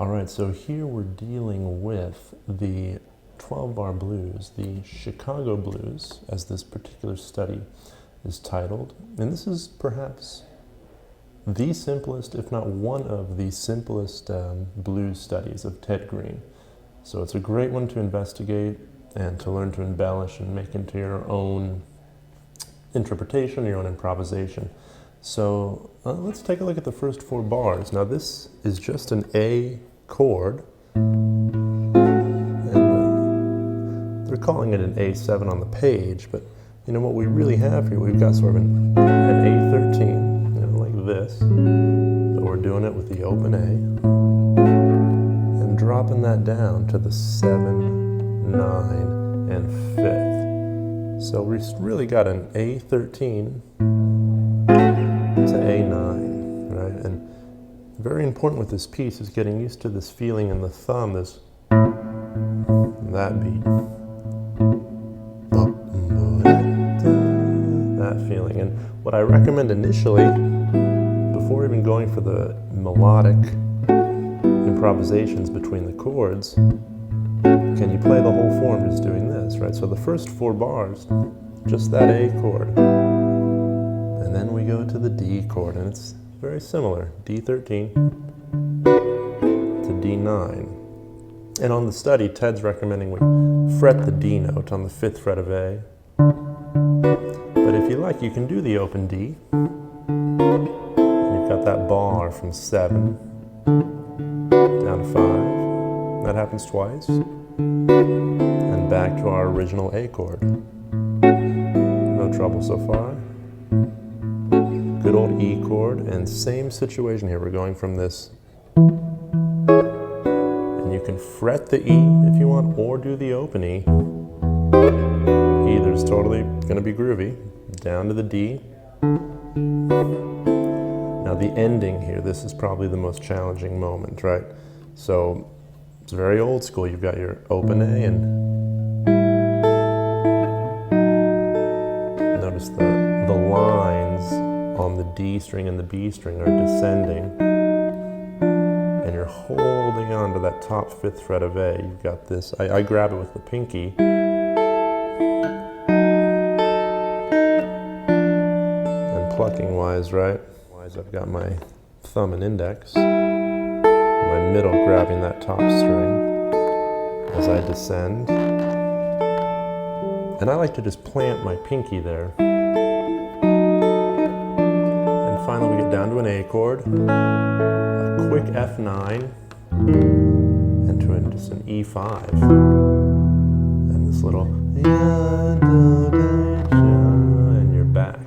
All right, so here we're dealing with the 12-bar blues, the Chicago blues, as this particular study is titled. And this is perhaps the simplest, if not one of the simplest blues studies of Ted Greene. So it's a great one to investigate and to learn to embellish and make into your own interpretation, your own improvisation. So let's take a look at the first 4 bars. Now this is just an A chord, and they're calling it an A7 on the page, but you know what we really have here, we've got sort of an A13, you know, like this, but we're doing it with the open A, and dropping that down to the 7, 9, and 5th. So we've really got an A13 to A9, right? And very important with this piece is getting used to this feeling in the thumb, that beat. That feeling. And what I recommend initially, before even going for the melodic improvisations between the chords, can you play the whole form just doing this, right? So the first 4 bars, just that A chord. And then we go to the D chord, and it's very similar, D13 to D9. And on the study, Ted's recommending we fret the D note on the 5th fret of A. But if you like, you can do the open D. And you've got that bar from 7 down to 5. That happens twice. And back to our original A chord. No trouble so far. Good old E chord, and same situation here. We're going from this, and you can fret the E if you want, or do the open E. Either's totally going to be groovy. Down to the D. Now the ending here, this is probably the most challenging moment, right? So it's very old school. You've got your open A, and notice the lines on the D string and the B string are descending, and you're holding on to that top 5th fret of A. You've got this, I grab it with the pinky, and plucking wise, right? I've got my thumb and index, my middle grabbing that top string as I descend, and I like to just plant my pinky there. Finally, we get down to an A chord, a quick F9, and to just an E5, and this little, and you're back.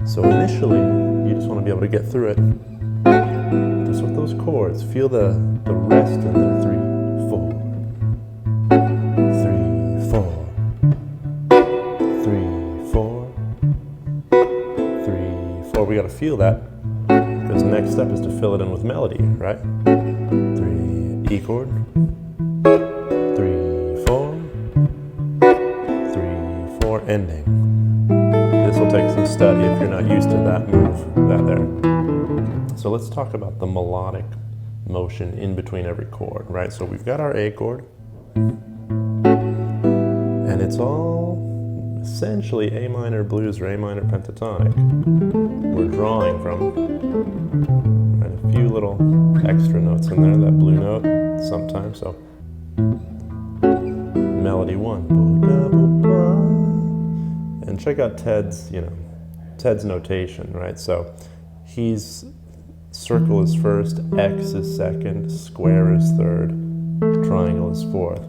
So initially, you just want to be able to get through it, just with those chords. Feel the rest in there, 3, 4, 3, 4, 3, 4. We got to feel that, because the next step is to fill it in with melody, right? 3, E chord, 3, 4, 3, 4, ending. This will take some study if you're not used to that move, that there. So let's talk about the melodic motion in between every chord, right? So we've got our A chord, and it's all essentially A minor blues or A minor pentatonic. We're drawing from, right, a few little extra notes in there, that blue note sometimes. So melody 1, and check out Ted's notation, right? So he's circle is first, X is second, square is third, triangle is 4th.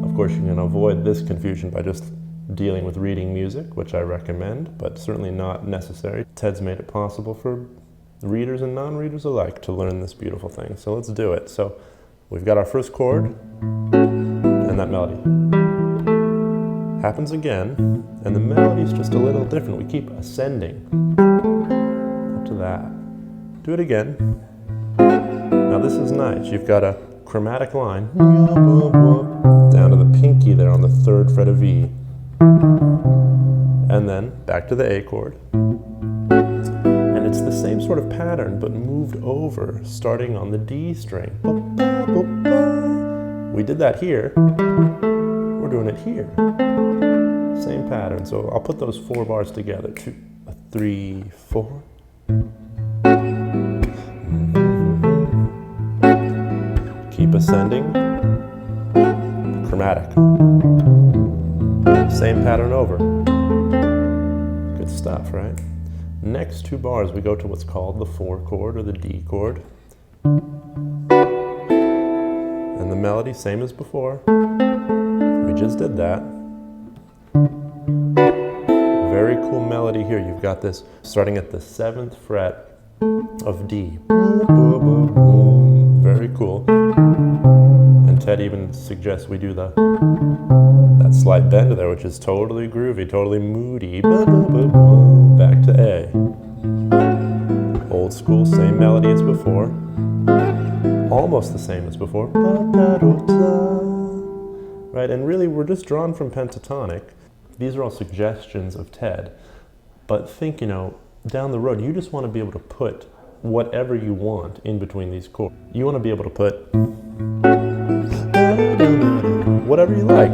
Of course, you can avoid this confusion by just dealing with reading music, which I recommend, but certainly not necessary. Ted's made it possible for readers and non-readers alike to learn this beautiful thing. So let's do it. So we've got our first chord, and that melody happens again, and the melody's just a little different. We keep ascending up to that. Do it again. Now this is nice. You've got a chromatic line down to the pinky there on the 3rd fret of E, and then back to the A chord, and it's the same sort of pattern, but moved over, starting on the D string. We did that here. We're doing it here. Same pattern. So I'll put those 4 bars together. 2, 3, 4. Keep ascending. Chromatic. Same pattern over. Good stuff, right? Next 2 bars, we go to what's called the 4 chord or the D chord. And the melody, same as before. We just did that. Very cool melody here. You've got this starting at the 7th fret of D. Very cool. And Ted even suggests we do that slight bend there, which is totally groovy, totally moody. Back to A. Old school, same melody as before. Almost the same as before. Right, and really we're just drawn from pentatonic. These are all suggestions of Ted. But think, down the road, you just want to be able to put whatever you want in between these chords. You want to be able to put whatever you like.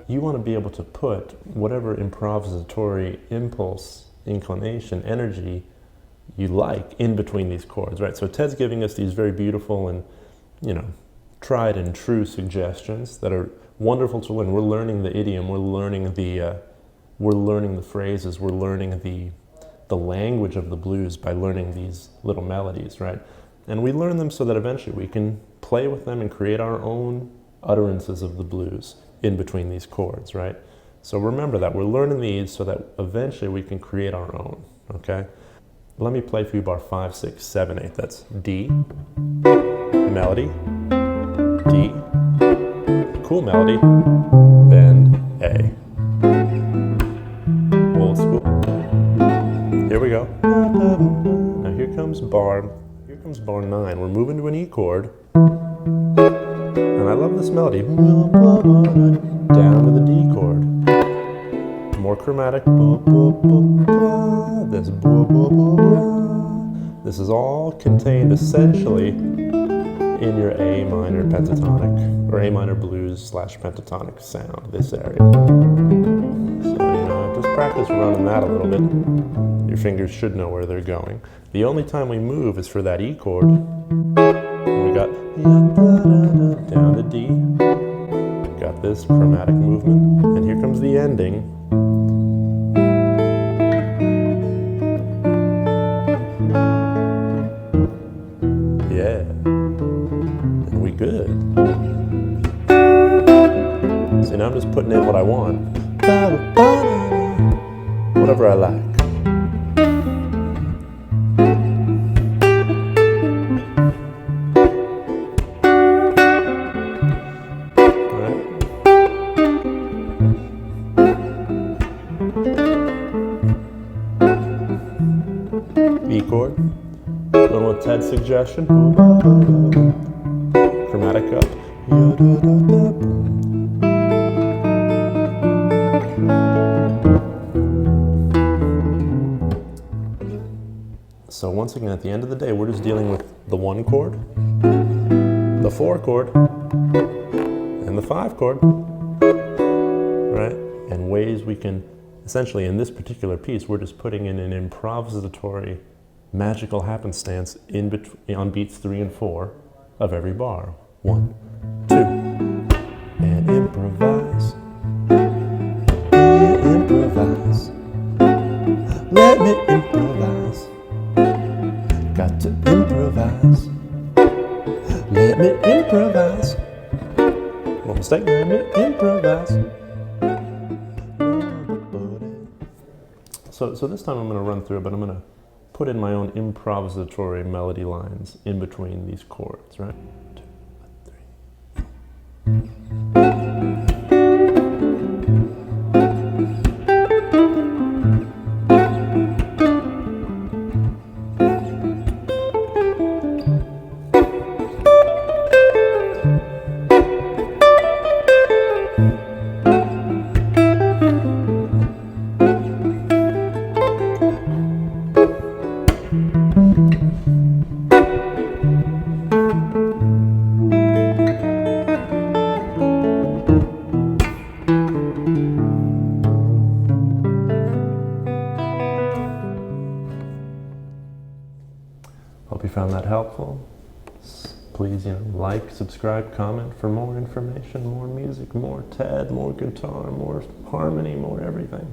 You want to be able to put whatever improvisatory impulse, inclination, energy you like in between these chords, right? So Ted's giving us these very beautiful and, tried and true suggestions that are wonderful to learn. We're learning the idiom, we're learning the phrases, we're learning the language of the blues by learning these little melodies, right? And we learn them so that eventually we can play with them and create our own utterances of the blues in between these chords, right? So remember that we're learning these so that eventually we can create our own, okay? Let me play for you bar 5, 6, 7, 8. That's D, melody, D, cool melody, bend, A. Old school. Here we go. Now here comes bar 9. We're moving to an E chord. And I love this melody. Down to the D chord. More chromatic. This is all contained essentially in your A minor pentatonic or A minor blues / pentatonic sound, this area. So, just practice running that a little bit. Your fingers should know where they're going. The only time we move is for that E chord. We got down to D. Got this chromatic movement. And here comes the ending. Yeah. And we good. See, now I'm just putting in what I want. Whatever I like. E chord, going with Ted's suggestion, chromatic up, so once again at the end of the day we're just dealing with the 1 chord, the 4 chord, and the 5 chord, right? And ways we can essentially, in this particular piece, we're just putting in an improvisatory, magical happenstance in between on beats 3 and 4 of every bar. 1, 2, and improvise. Improvise. Let me improvise. Got to improvise. Let me improvise. No mistake. Let me improvise. So this time I'm going to run through it, but I'm going to put in my own improvisatory melody lines in between these chords, right? 2, 3, 4. like, subscribe, comment for more information, more music, more TED, more guitar, more harmony, more everything.